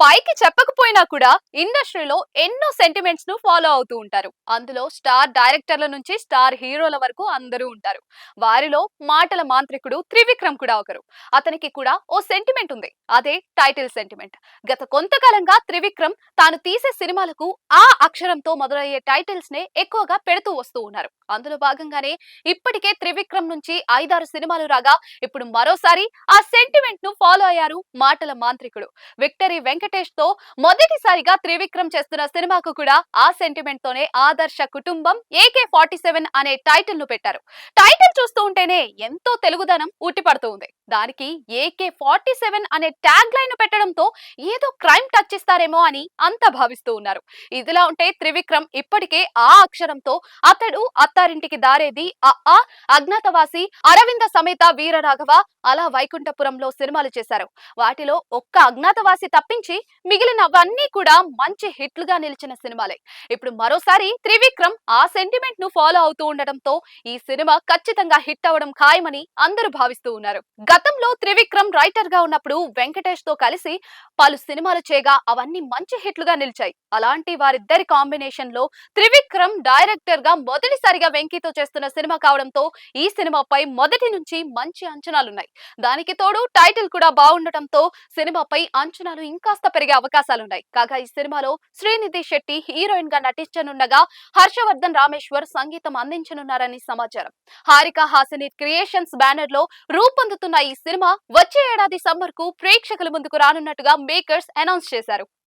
పైకి చెప్పకపోయినా కూడా ఇండస్ట్రీలో ఎన్నో సెంటిమెంట్స్ ను ఫాలో అవుతూ ఉంటారు. అందులో స్టార్ డైరెక్టర్ల నుంచి స్టార్ హీరోల వరకు అందరూ ఉంటారు. వారిలో మాటల మాంత్రికుడు త్రివిక్రమ్ కూడా ఒకరు. అతనికి కూడా ఓ సెంటిమెంట్ ఉంది. అదే టైటిల్ సెంటిమెంట్. గత కొంతకాలంగా త్రివిక్రమ్ తాను తీసే సినిమాలకు ఆ అక్షరంతో మొదలయ్యే టైటిల్స్ నే ఎక్కువగా పెడుతూ వస్తూ ఉన్నారు. అందులో భాగంగానే ఇప్పటికే త్రివిక్రమ్ నుంచి 5-6 సినిమాలు రాగా ఇప్పుడు మరోసారి ఆ సెంటిమెంట్ ను ఫాలో అయ్యారు మాటల మాంత్రికుడు. విక్టరీ వెంకటేష్ తో మొదటిసారిగా త్రివిక్రమ్ చేస్తున్న సినిమాకు కూడా ఆ సెంటిమెంట్ తోనే ఆదర్శ కుటుంబం AK-47 అనే టైటిల్ ను పెట్టారు. టైటిల్ చూస్తూ ఉంటేనే ఎంతో తెలుగుదనం ఉట్టిపడుతూ ఉంది. దానికి AK-47 అనే ట్యాగ్ లైన్ పెట్టడంతో ఏదో క్రైమ్ టచ్ ఇస్తారేమో అని అంతా భావిస్తూ ఉన్నారు. ఇదిలా ఉంటే త్రివిక్రమ్ ఇప్పటికే ఆ అక్షరంతో అతడు అత్తారింటికి దారేది, అజ్ఞాతవాసి, అరవింద సమేత వీరరాఘవ, అలా వైకుంఠపురంలో సినిమాలు చేశారు. వాటిలో ఒక్క అజ్ఞాతవాసి తప్పించి మిగిలినవన్నీ కూడా మంచి హిట్లుగా నిలిచిన సినిమాలే. ఇప్పుడు మరోసారి త్రివిక్రమ్ ఆ సెంటిమెంట్ ను ఫాలో అవుతూ ఉండడంతో ఈ సినిమా ఖచ్చితంగా హిట్ అవ్వడం ఖాయమని అందరూ భావిస్తూ ఉన్నారు. గతంలో త్రివిక్రమ్ రైటర్ గా ఉన్నప్పుడు వెంకటేష్ తో కలిసి పలు సినిమాలు చేయగా అవన్నీ మంచి హిట్లుగా నిలిచాయి. అలాంటి వారిద్దరి కాంబినేషన్ లో త్రివిక్రమ్ డైరెక్టర్ గా మొదటిసారిగా వెంకీతో చేస్తున్న సినిమా కావడంతో ఈ సినిమాపై మొదటి నుంచి మంచి అంచనాలున్నాయి. దానికి తోడు టైటిల్ కూడా బాగుండటంతో సినిమాపై అంచనాలు ఇంకాస్త పెరిగే అవకాశాలున్నాయి. కాగా ఈ సినిమాలో శ్రీనిధి శెట్టి హీరోయిన్ గా నటించనుండగా హర్షవర్ధన్ రామేశ్వర్ సంగీతం అందించనున్నారని సమాచారం. హారిక హాసిని క్రియేషన్స్ బ్యానర్ లో రూపొందుతున్న ఈ సినిమా వచ్చే ఏడాది సమ్మర్ కు ప్రేక్షకుల ముందుకు రానున్నట్టుగా మేకర్స్ అనౌన్స్ చేశారు.